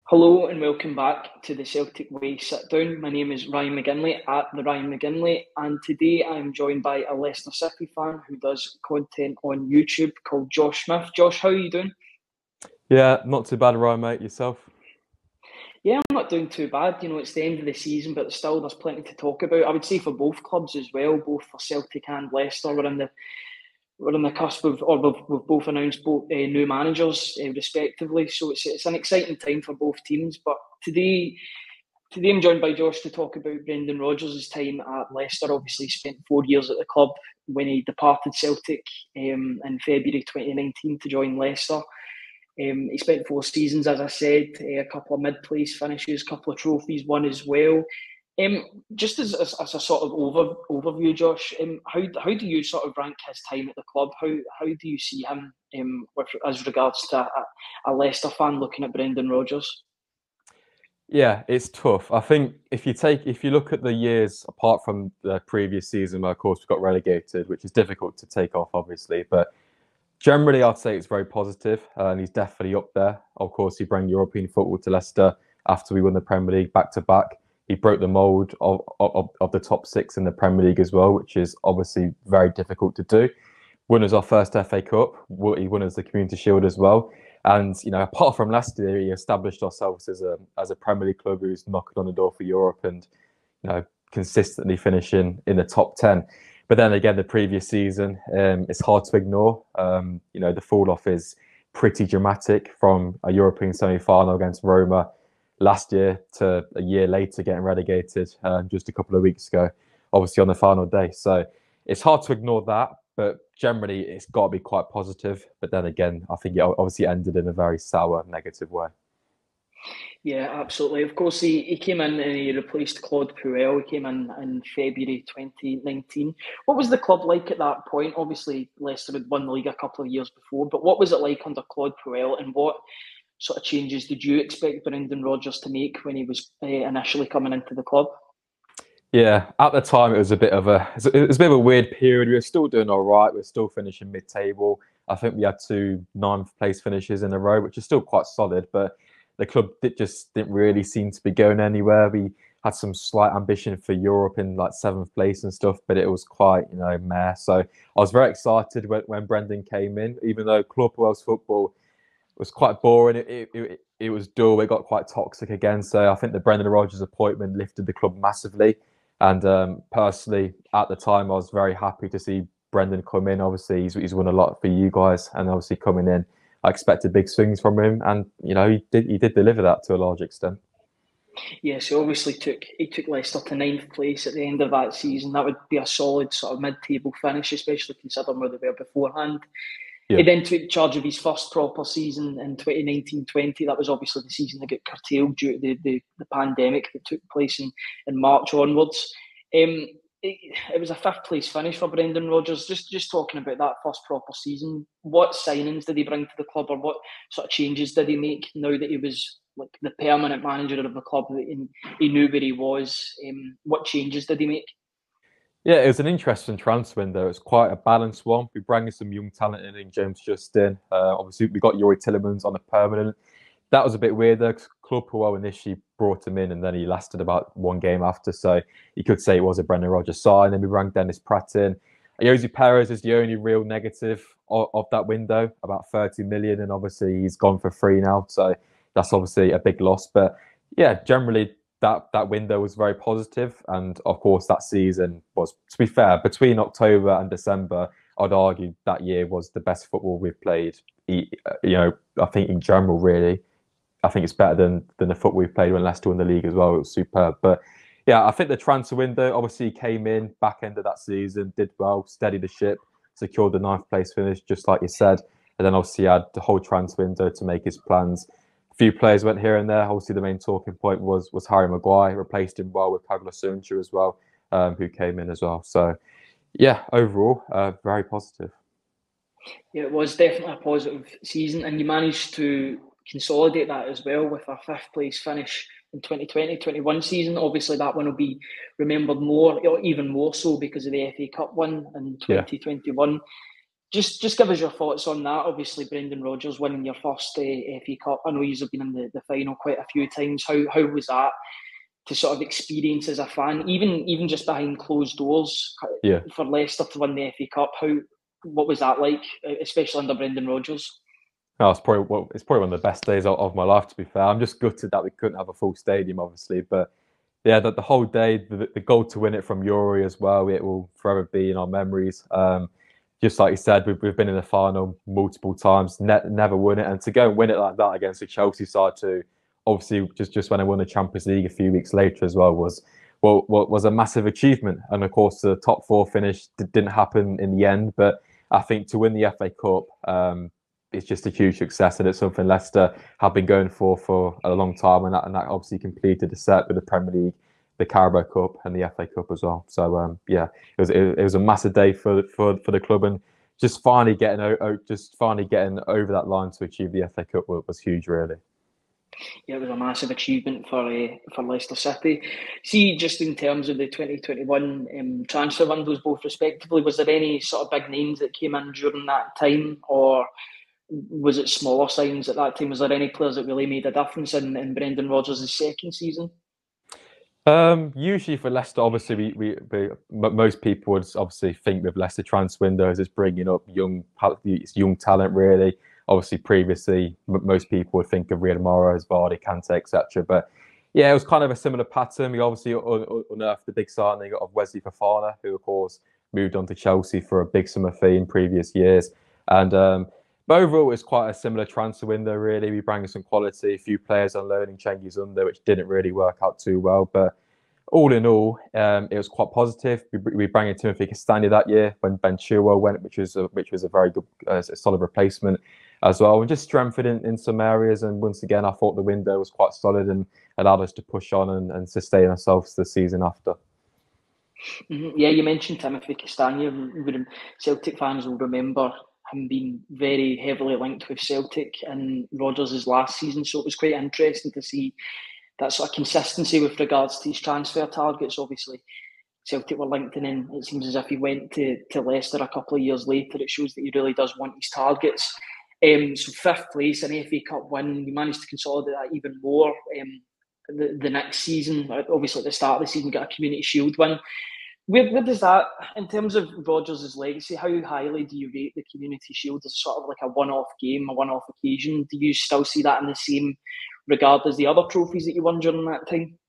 Hello and welcome back to the Celtic Way Sit Down. My name is Ryan McGinlay at the Ryan McGinlay, and today I'm joined by a Leicester City fan who does content on YouTube called Josh Smith. Josh, how are you doing? Yeah, not too bad, Ryan, mate. Yourself? Yeah, I'm not doing too bad. It's the end of the season, but still there's plenty to talk about. I would say for both clubs as well, both for Celtic and Leicester. We're on the cusp of, or we've both announced both new managers respectively. So it's an exciting time for both teams. But today I'm joined by Josh to talk about Brendan Rodgers' time at Leicester. Obviously, he spent 4 years at the club when he departed Celtic in February 2019 to join Leicester. He spent 4 seasons, as I said, a couple of mid-place finishes, a couple of trophies won as well. Just as a sort of overview, Josh, how do you sort of rank his time at the club? How do you see him as regards to a Leicester fan looking at Brendan Rodgers? Yeah, it's tough. I think if you look at the years apart from the previous season, where of course we got relegated, which is difficult to take off, obviously, but generally I'd say it's very positive, and he's definitely up there. Of course, he brought European football to Leicester after we won the Premier League back to back. He broke the mould of the top six in the Premier League as well, which is obviously very difficult to do. Won us our first FA Cup. He won us the Community Shield as well. And apart from last year, he established ourselves as a Premier League club who's knocking on the door for Europe and consistently finishing in the top 10. But then again, the previous season, it's hard to ignore. The fall off is pretty dramatic from a European semi-final against Roma last year to a year later getting relegated just a couple of weeks ago, obviously on the final day. So it's hard to ignore that, but generally it's got to be quite positive. But then again, I think it obviously ended in a very sour, negative way. Yeah, absolutely. Of course, he came in and he replaced Claude Puel. He came in February 2019. What was the club like at that point? Obviously, Leicester had won the league a couple of years before, but what was it like under Claude Puel, and what sort of changes did you expect Brendan Rodgers to make when he was initially coming into the club? Yeah, at the time it was a bit of a weird period. We were still doing all right. We were still finishing mid-table. I think we had two ninth place finishes in a row, which is still quite solid. But the club just didn't really seem to be going anywhere. We had some slight ambition for Europe in like seventh place and stuff, but it was quite meh. So I was very excited when Brendan came in, even though Claude Puel's football was quite boring. It was dull. It got quite toxic again. So I think the Brendan Rodgers appointment lifted the club massively. And personally, at the time, I was very happy to see Brendan come in. Obviously, he's won a lot for you guys, and obviously coming in, I expected big swings from him, and he did deliver that to a large extent. Yes, he obviously took Leicester to ninth place at the end of that season. That would be a solid sort of mid-table finish, especially considering where they were beforehand. He Yeah, then took charge of his first proper season in 2019-20. That was obviously the season that got curtailed due to the pandemic that took place in March onwards. It was a fifth place finish for Brendan Rodgers. Just talking about that first proper season, what signings did he bring to the club, or what sort of changes did he make now that he was like the permanent manager of the club? He knew where he was. What changes did he make? yeah, it was an interesting transfer window. It was quite a balanced one. We brought in some young talent in James Justin. Obviously, we got Yuri Tillemans on a permanent. That was a bit weird though, because Claude Puel initially brought him in and then he lasted about one game after. So you could say it was a Brendan Rodgers sign. Then we rang Dennis Pratt in. Jose Perez is the only real negative of that window, about 30 million. And obviously he's gone for free now. So that's obviously a big loss. But yeah, generally that window was very positive. And of course, that season was, to be fair, between October and December, I'd argue that year was the best football we've played. I think in general, really. I think it's better than the football we played when Leicester won the league as well. It was superb. But yeah, I think the transfer window obviously came in back end of that season, did well, steadied the ship, secured the ninth place finish, just like you said. And then obviously had the whole transfer window to make his plans. A few players went here and there. Obviously, the main talking point was Harry Maguire, replaced him well with Pablo Suncha as well, who came in as well. So yeah, overall, very positive. Yeah, it was definitely a positive season, and you managed to consolidate that as well with a fifth place finish in 2020-21 season. Obviously, that one will be remembered more, or even more so, because of the FA Cup win in Yeah. 2021. Just give us your thoughts on that. Obviously, Brendan Rodgers winning your first FA Cup. I know you've been in the final quite a few times. How was that to sort of experience as a fan, even just behind closed doors, Yeah. for Leicester to win the FA Cup? What was that like, especially under Brendan Rodgers? No, it's probably one of the best days of my life, to be fair. I'm just gutted that we couldn't have a full stadium, obviously, but yeah, the whole day, the goal to win it from Yuri as well, it will forever be in our memories. Just like you said, we've been in the final multiple times, never won it, and to go and win it like that against the Chelsea side too, obviously just when I won the Champions League a few weeks later as well was a massive achievement. And of course, the top four finish didn't happen in the end, but I think to win the FA Cup, it's just a huge success, and it's something Leicester have been going for a long time, and that obviously completed the set with the Premier League, the Carabao Cup, and the FA Cup as well. So yeah, it was a massive day for the club, and just finally getting over that line to achieve the FA Cup was huge, really. Yeah, it was a massive achievement for Leicester City. See, just in terms of the 2021 transfer windows, both respectively, was there any sort of big names that came in during that time, or was it smaller signs at that time? Was there any players that really made a difference in Brendan Rodgers' second season? Usually for Leicester, obviously, most people would obviously think with Leicester transfer windows is bringing up young talent, really. Obviously, previously, most people would think of Riyad Mahrez, Vardy, Kante, etc. But yeah, it was kind of a similar pattern. We obviously unearthed the big signing of Wesley Fofana, who of course moved on to Chelsea for a big summer fee in previous years. And but overall, it's quite a similar transfer window, really. We bring in some quality, a few players on loan in Cengiz Under, which didn't really work out too well. But all in all, it was quite positive. We brought in Timothy Castagne that year when Ben Chilwell went, which was a very good, solid replacement as well, and just strengthened in some areas. And once again, I thought the window was quite solid and allowed us to push on and sustain ourselves the season after. Yeah, you mentioned Timothy Castagne. Celtic fans will remember him being very heavily linked with Celtic in Rodgers' last season, so it was quite interesting to see that sort of consistency with regards to his transfer targets. Obviously, Celtic were linked, and then it seems as if he went to Leicester a couple of years later. It shows that he really does want his targets. So fifth place, an FA Cup win, we managed to consolidate that even more. The next season, obviously at the start of the season, got a Community Shield win. Where does that, in terms of Rodgers' legacy, how highly do you rate the Community Shield as sort of like a one-off game, a one-off occasion? Do you still see that in the same regard as the other trophies that you won during that time?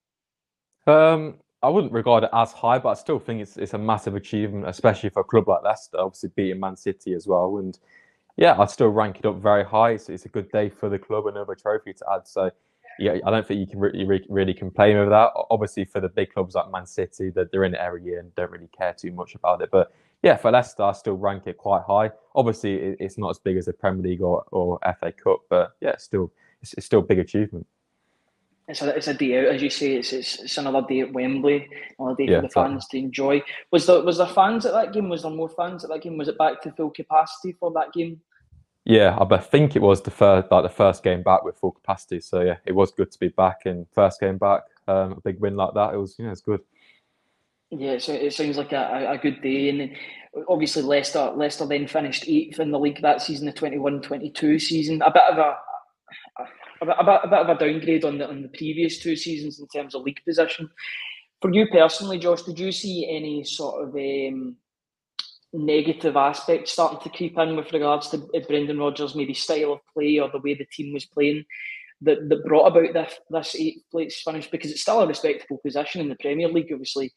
I wouldn't regard it as high, but I still think it's a massive achievement, especially for a club like Leicester, obviously beating Man City as well. And yeah, I'd still rank it up very high. It's a good day for the club, another trophy to add. So yeah, I don't think you can really complain over that. Obviously, for the big clubs like Man City, that they're in it every year and don't really care too much about it. But yeah, for Leicester, I still rank it quite high. Obviously, it's not as big as the Premier League or FA Cup, but yeah, it's still a big achievement. It's a day out, as you say. It's another day at Wembley, another day for the exactly. fans to enjoy. Was there fans at that game? Was there more fans at that game? Was it back to full capacity for that game? Yeah, I think it was the first game back with full capacity. So yeah, it was good to be back, and first game back, a big win like that. It's good. Yeah, so it sounds like a good day. And then obviously Leicester then finished 8th in the league that season, the 21-22 season. A bit of a downgrade on the previous two seasons in terms of league position. For you personally, Josh, did you see any sort of negative aspects starting to creep in with regards to Brendan Rodgers' maybe style of play or the way the team was playing that brought about this 8th place finish? Because it's still a respectable position in the Premier League. Obviously,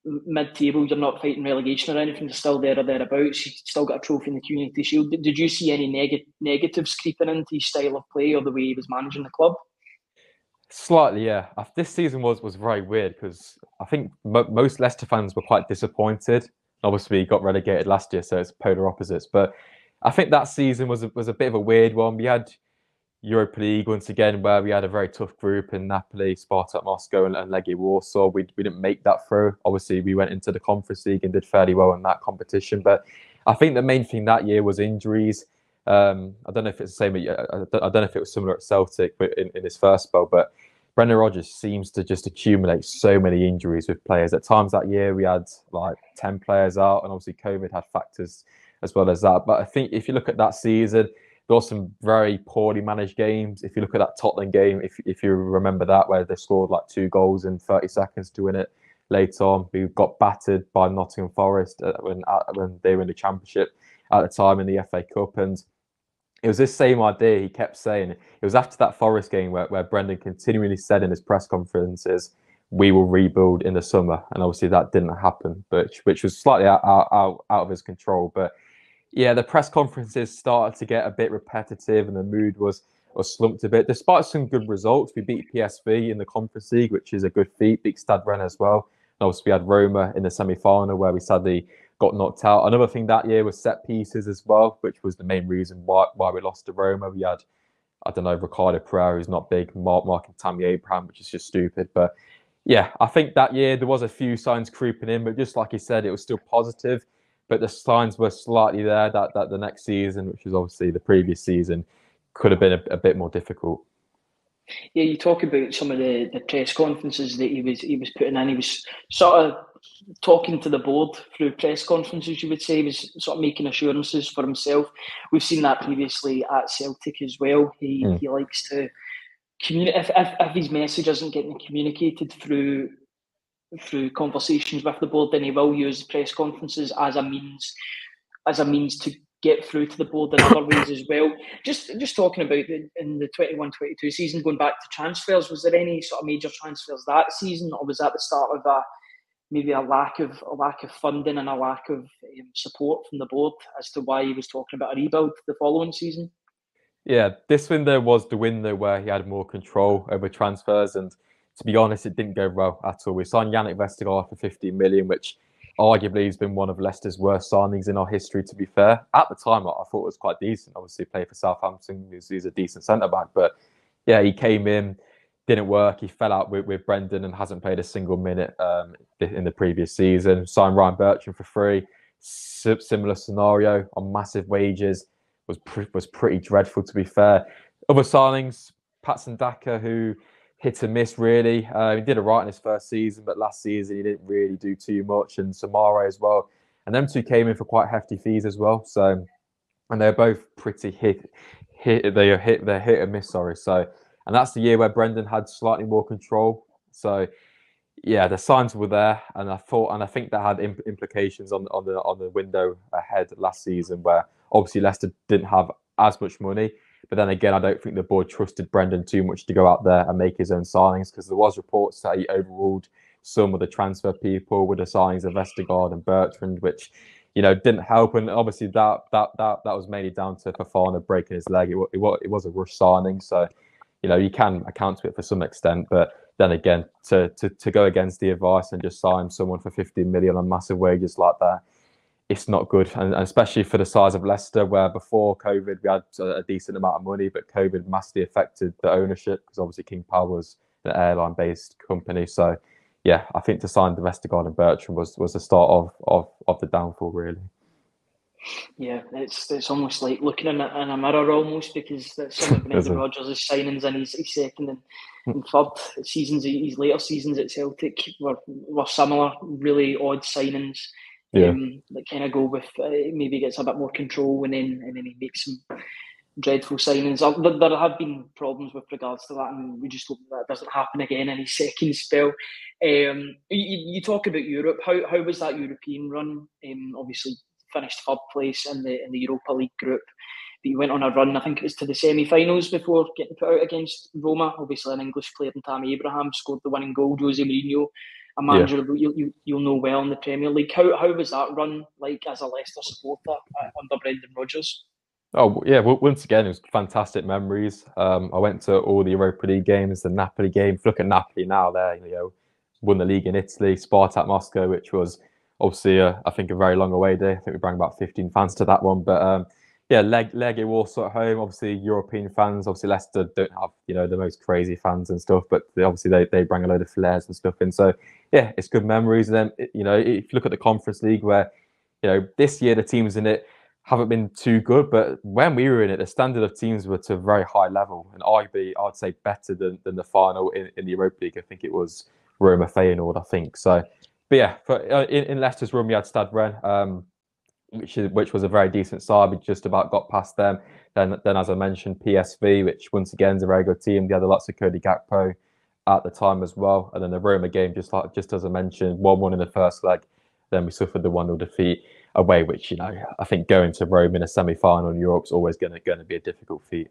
mid-table, you're not fighting relegation or anything. You're still there or thereabouts. You've still got a trophy in the Community Shield. Did you see any negatives creeping into his style of play or the way he was managing the club? Slightly, yeah. This season was very weird because I think most Leicester fans were quite disappointed. Obviously, we got relegated last year, so it's polar opposites. But I think that season was a bit of a weird one. We had Europa League once again, where we had a very tough group in Napoli, Spartak Moscow, and Legia Warsaw. We didn't make that through. Obviously, we went into the Conference League and did fairly well in that competition. But I think the main thing that year was injuries. I don't know if it's the same. I don't know if it was similar at Celtic, but in his first spell. But Brendan Rodgers seems to just accumulate so many injuries with players. At times that year, we had like 10 players out, and obviously COVID had factors as well as that. But I think if you look at that season, there were some very poorly managed games. If you look at that Tottenham game, if you remember that, where they scored like 2 goals in 30 seconds to win it later on, we got battered by Nottingham Forest when they were in the Championship at the time in the FA Cup. And it was this same idea he kept saying. It was after that Forest game where Brendan continually said in his press conferences, we will rebuild in the summer. And obviously that didn't happen, which was slightly out of his control. But yeah, the press conferences started to get a bit repetitive and the mood was slumped a bit. Despite some good results, we beat PSV in the Conference League, which is a good feat, beat Stade Rennes as well. And obviously we had Roma in the semi-final where we sadly got knocked out. Another thing that year was set pieces as well, which was the main reason why we lost to Roma. We had, I don't know, Ricardo Pereira, who's not big, Mark and Tammy Abraham, which is just stupid. But yeah, I think that year there was a few signs creeping in, but just like he said, it was still positive. But the signs were slightly there that the next season, which was obviously the previous season, could have been a bit more difficult. Yeah, you talk about some of the press conferences that he was putting in. He was sort of talking to the board through press conferences, you would say. He was sort of making assurances for himself. We've seen that previously at Celtic as well. He likes to communicate. If his message isn't getting communicated through conversations with the board, then he will use press conferences as a means to get through to the board in other ways as well. Just talking about in the 21-22 season, going back to transfers, was there any sort of major transfers that season, or was that the start of maybe a lack of funding and a lack of support from the board as to why he was talking about a rebuild the following season? Yeah, this window was the window where he had more control over transfers, and to be honest, it didn't go well at all. We signed Yannick Vestergaard for 15 million, which arguably has been one of Leicester's worst signings in our history, to be fair. At the time, I thought it was quite decent. Obviously, played for Southampton. He's a decent centre-back. But yeah, he came in, didn't work. He fell out with Brendan and hasn't played a single minute in the previous season. Signed Ryan Bertrand for free. Similar scenario on massive wages. Was pretty dreadful, to be fair. Other signings, Patson Daka, who hit and miss, really. He did it right in his first season, but last season he didn't really do too much. And Samara as well. And them two came in for quite hefty fees as well. So, and they're both pretty hit and miss, sorry. So, and that's the year where Brendan had slightly more control. So, yeah, the signs were there, and I think that had implications on the window ahead last season, where obviously Leicester didn't have as much money. But then again, I don't think the board trusted Brendan too much to go out there and make his own signings, because there was reports that he overruled some of the transfer people with the signings of Vestergaard and Bertrand, which didn't help. And obviously that was mainly down to Fofana breaking his leg. It was a rush signing, so you can account to it for some extent. But then again, to go against the advice and just sign someone for 15 million on massive wages like that, it's not good, and especially for the size of Leicester, where before COVID we had a decent amount of money, but COVID massively affected the ownership, because obviously King Power was an airline-based company. So, yeah, I think to sign the Vestergaard and Bertrand was the start of the downfall, really. Yeah, it's almost like looking in a mirror almost, because some of Brendan Rodgers' signings in his second and third seasons, his later seasons at Celtic were similar, really odd signings. That kind of go with maybe gets a bit more control, and then he makes some dreadful signings. There have been problems with regards to that, and we just hope that doesn't happen again in his second spell. You talk about Europe. How was that European run? Obviously finished third place in the Europa League group, but you went on a run. I think it was to the semi-finals before getting put out against Roma. Obviously, an English player in Tammy Abraham scored the winning goal. Jose Mourinho, a manager you'll know well in the Premier League. How was that run like as a Leicester supporter under Brendan Rodgers? Oh yeah, well, once again, it was fantastic memories. I went to all the Europa League games, the Napoli game. Look at Napoli now; won the league in Italy. Spartak Moscow, which was obviously I think a very long away day. I think we brought about 15 fans to that one. But yeah, Legia Warsaw at home. Obviously, European fans. Obviously, Leicester don't have the most crazy fans and stuff, but they bring a load of flares and stuff in. So yeah, it's good memories. And then if you look at the Conference League, where this year the teams in it haven't been too good, but when we were in it, the standard of teams were to a very high level, and arguably I'd say better than the final in the Europa League. I think it was Roma Feyenoord, I think. So, but yeah, in Leicester's run we had Stade Rennes. which was a very decent side. We just about got past them. Then as I mentioned, PSV, which once again is a very good team. They had lots of Cody Gakpo at the time as well. And then the Roma game, just as I mentioned, 1-1 in the first leg. Then we suffered the 1-0 defeat away, which, you know, I think going to Rome in a semi-final in Europe is always going to be a difficult feat.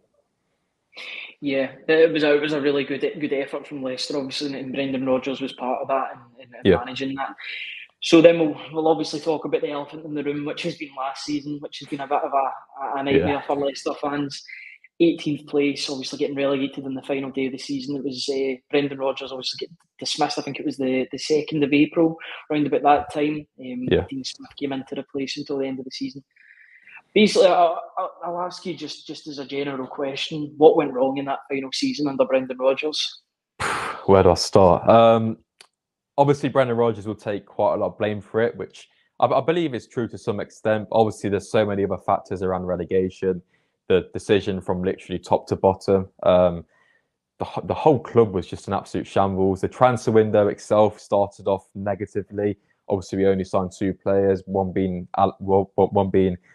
Yeah, it was a really good effort from Leicester, obviously, and Brendan Rodgers was part of that and managing that. So then we'll obviously talk about the elephant in the room, which has been last season, which has been a bit of a nightmare for Leicester fans. 18th place, obviously getting relegated in the final day of the season. It was Brendan Rodgers obviously getting dismissed. I think it was the 2nd of April, around about that time. Dean Smith came in to replace until the end of the season. Basically, I'll ask you just as a general question, what went wrong in that final season under Brendan Rodgers? Where do I start? Obviously, Brendan Rodgers will take quite a lot of blame for it, which I believe is true to some extent. Obviously, there's so many other factors around relegation, the decision from literally top to bottom. The whole club was just an absolute shambles. The transfer window itself started off negatively. Obviously, we only signed 2 players, one being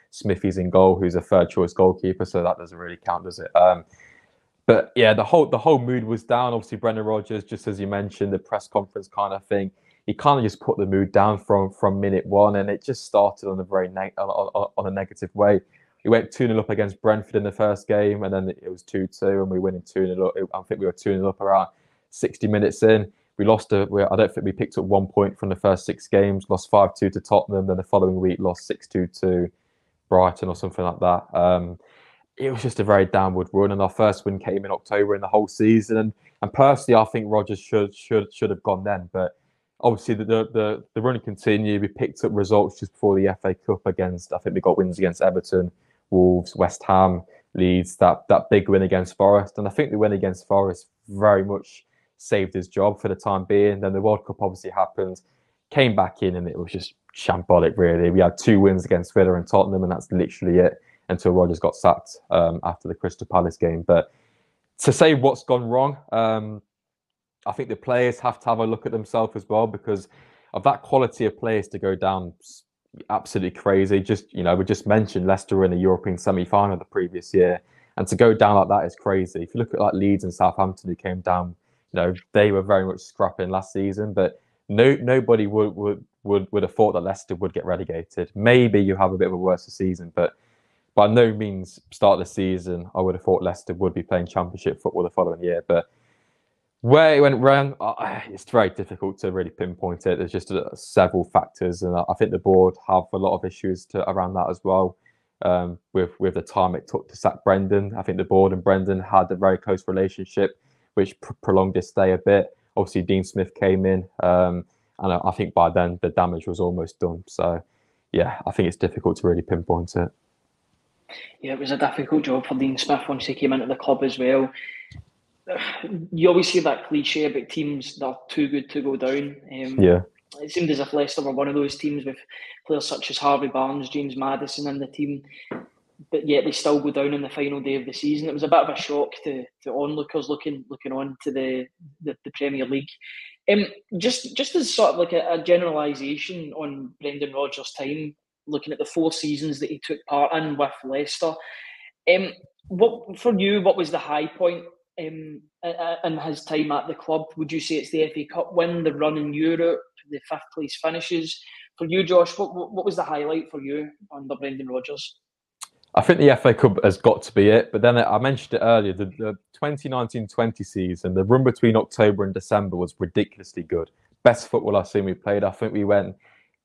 Smithies in goal, who's a third choice goalkeeper, so that doesn't really count, does it? But yeah, the whole mood was down. Obviously, Brendan Rodgers, just as you mentioned, the press conference kind of thing, he kind of just put the mood down from minute one, and it just started on a very on a negative way. We went 2-0 up against Brentford in the first game, and then it was 2-2, and we went 2-0 up. I think we were 2-0 up around 60 minutes in. We lost. I don't think we picked up 1 point from the first 6 games. Lost 5-2 to Tottenham. Then the following week, lost 6-2 to Brighton or something like that. It was just a very downward run, and our first win came in October in the whole season. And personally, I think Rodgers should have gone then. But obviously, the run continued. We picked up results just before the FA Cup against. I think we got wins against Everton, Wolves, West Ham, Leeds. That big win against Forest, and I think the win against Forest very much saved his job for the time being. Then the World Cup obviously happened, came back in, and it was just shambolic. Really, we had 2 wins against Villa and Tottenham, and that's literally it, until Rodgers got sacked after the Crystal Palace game. But to say what's gone wrong, I think the players have to have a look at themselves as well, because of that quality of players to go down absolutely crazy. Just, you know, we just mentioned Leicester were in the European semi-final the previous year, and to go down like that is crazy. If you look at like Leeds and Southampton, who came down, you know, they were very much scrapping last season, but nobody would have thought that Leicester would get relegated. Maybe you have a bit of a worse season, but by no means start of the season I would have thought Leicester would be playing Championship football the following year. But where it went wrong, it's very difficult to really pinpoint it. There's just several factors, and I think the board have a lot of issues around that as well. With the time it took to sack Brendan, I think the board and Brendan had a very close relationship, which prolonged his stay a bit. Obviously, Dean Smith came in, and I think by then the damage was almost done. So, yeah, I think it's difficult to really pinpoint it. Yeah, it was a difficult job for Dean Smith once he came into the club as well. You always hear that cliche about teams that are too good to go down. It seemed as if Leicester were one of those teams with players such as Harvey Barnes, James Maddison in the team, but yet they still go down in the final day of the season. It was a bit of a shock to onlookers looking on to the Premier League. Just as sort of like a generalisation on Brendan Rodgers' time, looking at the 4 seasons that he took part in with Leicester, what was the high point in his time at the club? Would you say it's the FA Cup win, the run in Europe, the 5th place finishes? For you, Josh, what was the highlight for you under Brendan Rodgers? I think the FA Cup has got to be it. But then I mentioned it earlier, the 2019-20 season, the run between October and December was ridiculously good. Best football I've seen we played. I think we went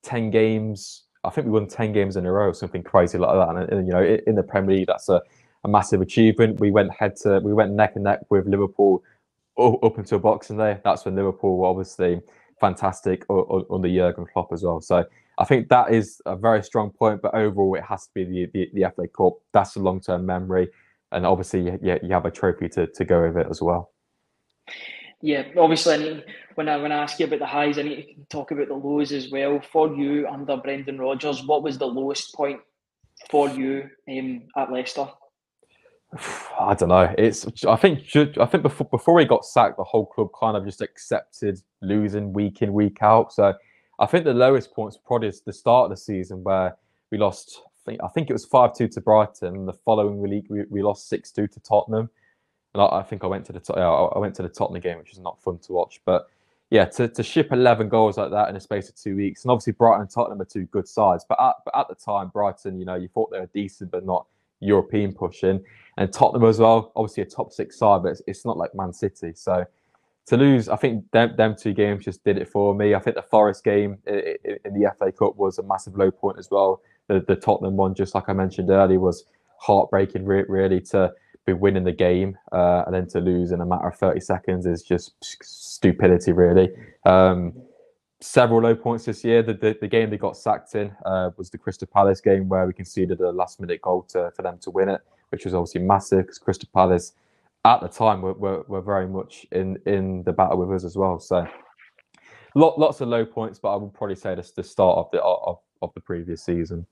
10 games. I think we won 10 games in a row, something crazy like that. And you know, in the Premier League, that's a massive achievement. We went neck and neck with Liverpool up until Boxing Day. That's when Liverpool were obviously fantastic under Jurgen Klopp as well. So I think that is a very strong point. But overall, it has to be the FA Cup. That's a long-term memory, and obviously, you have a trophy to go with it as well. Yeah, obviously, when I ask you about the highs, I need to talk about the lows as well. For you, under Brendan Rodgers, what was the lowest point for you at Leicester? I don't know. I think before he got sacked, the whole club kind of just accepted losing week in, week out. So I think the lowest points probably is the start of the season, where we lost. I think it was 5-2 to Brighton. The following week, we lost 6-2 to Tottenham. And I think I went to the Tottenham game, which is not fun to watch. But yeah, to ship 11 goals like that in a space of 2 weeks, and obviously Brighton and Tottenham are two good sides. But at the time, Brighton, you thought they were decent, but not European pushing. And Tottenham as well, obviously a top 6 side, but it's not like Man City. So to lose, I think them 2 games just did it for me. I think the Forest game in the FA Cup was a massive low point as well. The Tottenham one, just like I mentioned earlier, was heartbreaking, really, to be winning the game and then to lose in a matter of 30 seconds is just stupidity, really. Several low points this year. The game they got sacked in was the Crystal Palace game, where we conceded a last-minute goal for them to win it, which was obviously massive because Crystal Palace at the time were very much in the battle with us as well. So lots of low points, but I would probably say that's the start of the previous season.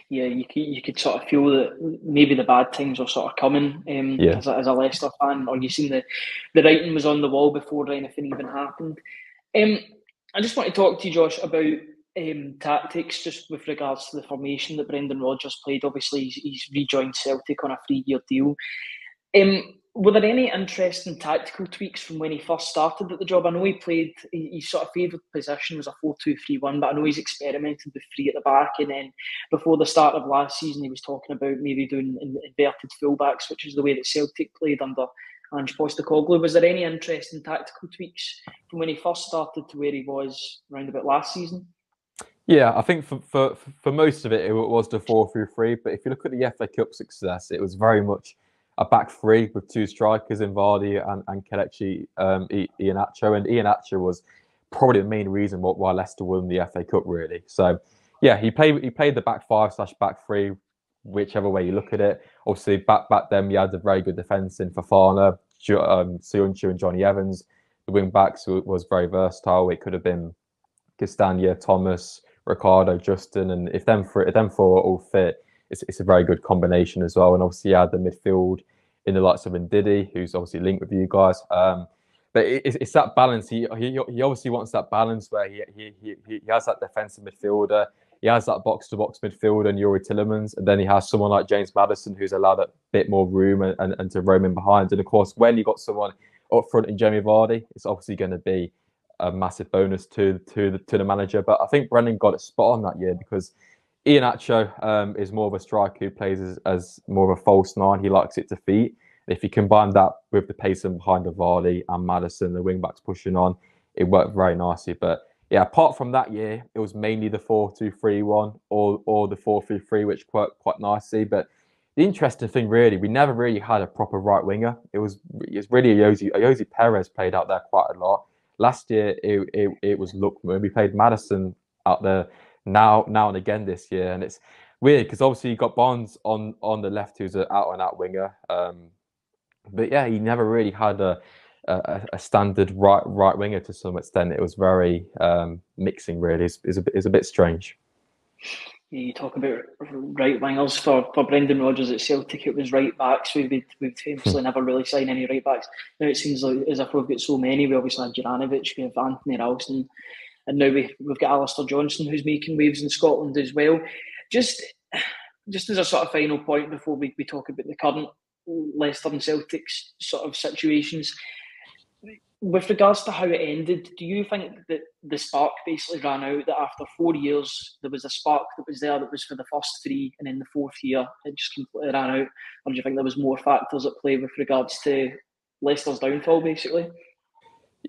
Yeah, you could sort of feel that maybe the bad things were sort of coming as a Leicester fan, or you seen the writing was on the wall before anything even happened. I just want to talk to you, Josh, about tactics, just with regards to the formation that Brendan Rodgers played. Obviously, he's rejoined Celtic on a 3-year deal. Were there any interesting tactical tweaks from when he first started at the job? I know his sort of favoured position was a 4-2-3-1, but I know he's experimented with 3 at the back. And then before the start of last season, he was talking about maybe doing inverted fullbacks, which is the way that Celtic played under Ange Postecoglou. Was there any interesting tactical tweaks from when he first started to where he was around about last season? Yeah, I think for most of it was the 4-3-3. But if you look at the FA Cup success, it was very much a back 3 with 2 strikers in Vardy and Kelechi Iheanacho. And Iheanacho was probably the main reason why Leicester won the FA Cup, really. So, yeah, he played the back 5/back 3, whichever way you look at it. Obviously, back then, you had a very good defence in Fofana, Soyuncu and Johnny Evans. The wing-backs was very versatile. It could have been Castagna, Thomas, Ricardo, Justin. And if them four are all fit, it's a very good combination as well. And obviously, you had the midfield in the likes of Ndidi, who's obviously linked with you guys. But it's that balance. He obviously wants that balance where he has that defensive midfielder, he has that box-to-box midfielder and Youri Tielemans, and then he has someone like James Maddison who's allowed a bit more room and to roam in behind. And of course, when you got someone up front in Jamie Vardy, it's obviously going to be a massive bonus to the manager. But I think Brendan got it spot on that year because Iheanacho is more of a striker who plays as more of a false 9. He likes it to feet. If you combine that with the pace behind the Vardy and Maddison, the wing-backs pushing on, it worked very nicely. But yeah, apart from that year, it was mainly the 4-2-3-1 or the 4-3-3, which worked quite nicely. But the interesting thing, really, we never really had a proper right winger. It was really Ayoze Perez played out there quite a lot. Last year, it was Lookman. We played Maddison out there now and again this year, and it's weird because obviously you got Bonds on the left, who's an out-and-out winger. But yeah, he never really had a standard right winger to some extent. It was very mixing, really. It's a bit strange. Yeah, you talk about right wingers for Brendan Rodgers at Celtic. It was right backs. We've famously never really signed any right backs. Now it seems like as if we've got so many. We obviously have Juranovic, we have Anthony Ralston, and now we've got Alistair Johnson, who's making waves in Scotland as well. Just as a sort of final point before we talk about the current Leicester and Celtic's sort of situations, with regards to how it ended, do you think that the spark basically ran out, that after 4 years there was a spark that was there that was for the first 3, and in the 4th year it just completely ran out? Or do you think there was more factors at play with regards to Leicester's downfall, basically?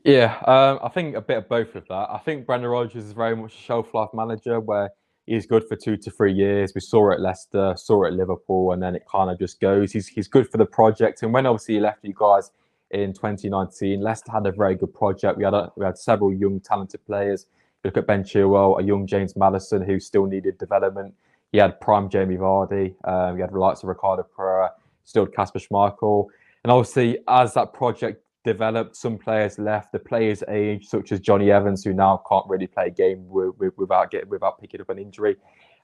Yeah, I think a bit of both of that. I think Brendan Rodgers is very much a shelf life manager where he's good for 2 to 3 years. We saw it at Leicester, saw it at Liverpool, and then it kind of just goes. He's good for the project. And when obviously he left you guys in 2019, Leicester had a very good project. We had several young talented players. You look at Ben Chilwell, a young James Maddison who still needed development. He had prime Jamie Vardy. We had the likes of Ricardo Pereira, still Kasper Schmeichel. And obviously, as that project developed, some players left. The players aged, such as Johnny Evans, who now can't really play a game without picking up an injury.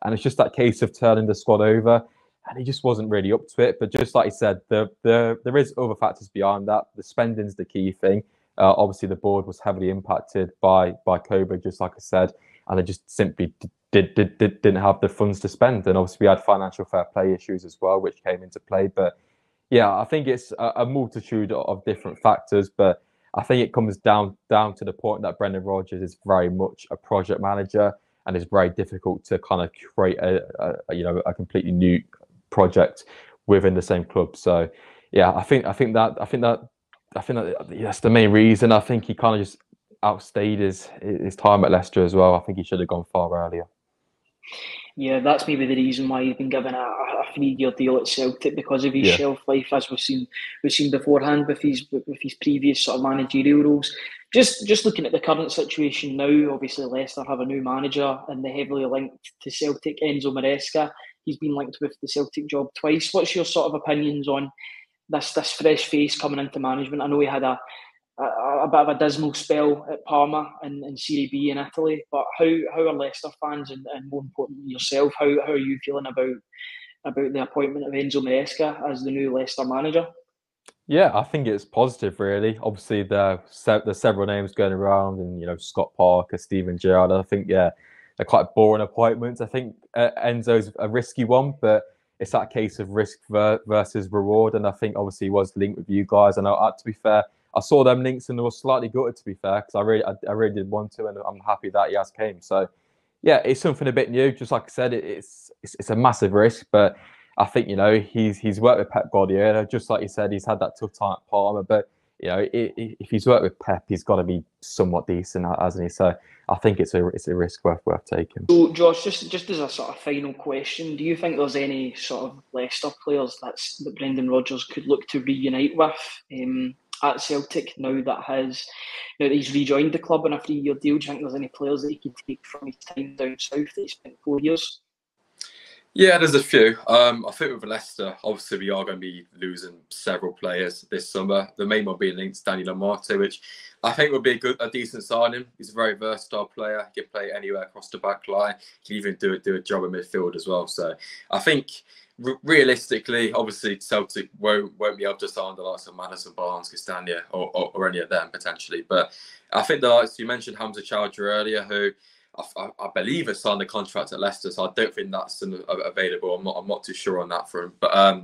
And it's just that case of turning the squad over. And he just wasn't really up to it. But just like you said, there is other factors behind that. The spending's the key thing. Obviously, the board was heavily impacted by COVID, just like I said. and they just simply didn't have the funds to spend. And obviously we had financial fair play issues as well, which came into play. But yeah, I think it's a multitude of different factors, but I think it comes down to the point that Brendan Rodgers is very much a project manager, and it's very difficult to kind of create a completely new project within the same club. So yeah, I think that's the main reason. I think he kind of just outstayed his time at Leicester as well. I think he should have gone far earlier. Yeah, that's maybe the reason why he's been given a 3-year deal at Celtic, because of his shelf life, as we've seen beforehand with his previous sort of managerial roles. Just looking at the current situation now, obviously Leicester have a new manager and they're heavily linked to Celtic, Enzo Maresca. He's been linked with the Celtic job twice. What's your sort of opinions on this fresh face coming into management? I know he had a bit of a dismal spell at Parma in Serie B in Italy, but how are Leicester fans and more importantly yourself, how are you feeling about the appointment of Enzo Maresca as the new Leicester manager? Yeah, I think it's positive, really. Obviously, there's several names going around, and Scott Parker, Steven Gerrard. I think they're quite boring appointments. I think Enzo's a risky one, but it's that case of risk versus reward. And I think obviously he was linked with you guys. And to be fair, I saw them links and I was slightly gutted, to be fair, because I really did want to, and I'm happy that he has came. So yeah, it's something a bit new. Just like I said, it's a massive risk, but I think he's worked with Pep Guardiola. Just like you said, he's had that tough time at Parma, but if he's worked with Pep, he's got to be somewhat decent, hasn't he? So I think it's a risk worth taking. So Josh, just as a sort of final question, do you think there's any sort of Leicester players that Brendan Rodgers could look to reunite with at Celtic now that he's rejoined the club on a 3-year deal? Do you think there's any players that he could take from his time down south that he spent 4 years? Yeah, there's a few. I think with Leicester, obviously we are going to be losing several players this summer. The main one being linked to Daniel Amate, which I think would be a decent signing. He's a very versatile player. He can play anywhere across the back line. He can even do a job in midfield as well. So I think realistically, obviously Celtic won't be able to sign the likes of Madison, Barnes, Castagna, or any of them potentially. But I think the likes you mentioned, Hamza Chowdhury earlier, who I believe has signed a contract at Leicester, so I don't think that's available. I'm not too sure on that front, but I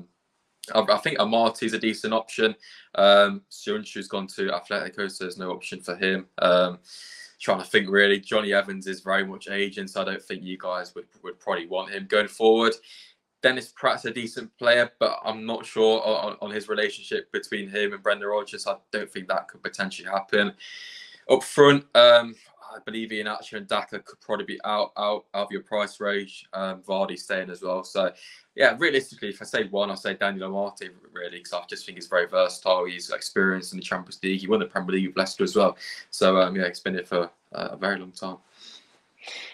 think Amate is a decent option. Shunshu's gone to Atletico, so there's no option for him. Trying to think really, Johnny Evans is very much aging, so I don't think you guys would probably want him going forward. Dennis Pratt's a decent player, but I'm not sure on his relationship between him and Brendan Rodgers. I don't think that could potentially happen. Up front, I believe Iheanacho and Daka could probably be out of your price range. Vardy staying as well. So, yeah, realistically, if I say one, I'll say Daniel Amate, really, because I just think he's very versatile. He's experienced in the Champions League. He won the Premier League with Leicester as well. So, yeah, he's been here for a very long time.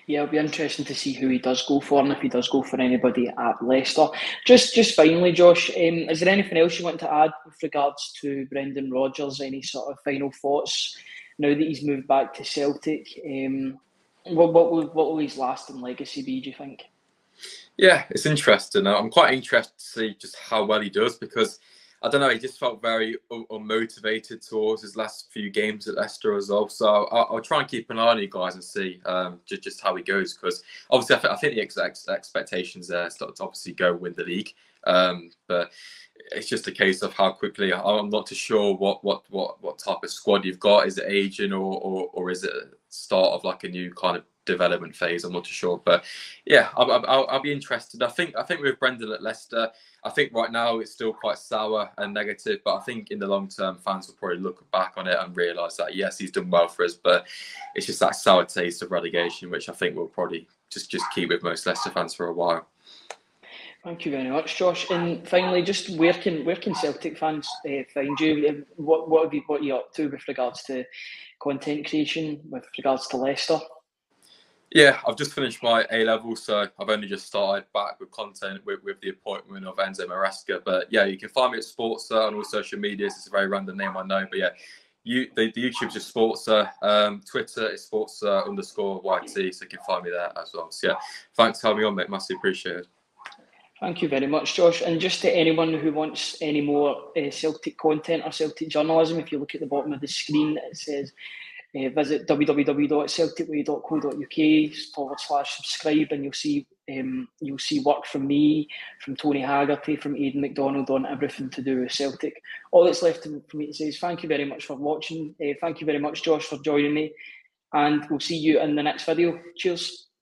Yeah, it'll be interesting to see who he does go for, and if he does go for anybody at Leicester. Just finally, Josh, is there anything else you want to add with regards to Brendan Rodgers? Any sort of final thoughts now that he's moved back to Celtic? What will his lasting legacy be, do you think? Yeah, it's interesting. I'm quite interested to see just how well he does, because I don't know, he just felt very unmotivated towards his last few games at Leicester as well. So I'll try and keep an eye on you guys and see just how he goes, because obviously I think the expectations there is to obviously go win the league. But it's just a case of how quickly. I'm not too sure what type of squad you've got. Is it aging or is it a start of like a new kind of development phase? I'm not too sure, but yeah, I'll be interested. I think with Brendan at Leicester, I think right now it's still quite sour and negative, but I think in the long term, fans will probably look back on it and realise that yes, he's done well for us, but it's just that sour taste of relegation, which I think will probably just keep with most Leicester fans for a while. Thank you very much, Josh. And finally, just where can Celtic fans find you? What are you up to with regards to content creation, with regards to Leicester? Yeah, I've just finished my A-level, so I've only just started back with content with the appointment of Enzo Maresca. But yeah, you can find me at SPORTSAYT on all social medias. It's a very random name, I know, but yeah, the YouTube's just SPORTSAYT. Twitter is SPORTSAYT_YT, so you can find me there as well. So yeah, thanks for having me on, mate. Massively appreciated. Thank you very much, Josh. And just to anyone who wants any more Celtic content or Celtic journalism, if you look at the bottom of the screen, it says visit www.celticway.co.uk/subscribe, and you'll see work from me, from Tony Haggerty, from Aidan McDonald on everything to do with Celtic. All that's left for me to say is thank you very much for watching. Thank you very much, Josh, for joining me, and we'll see you in the next video. Cheers.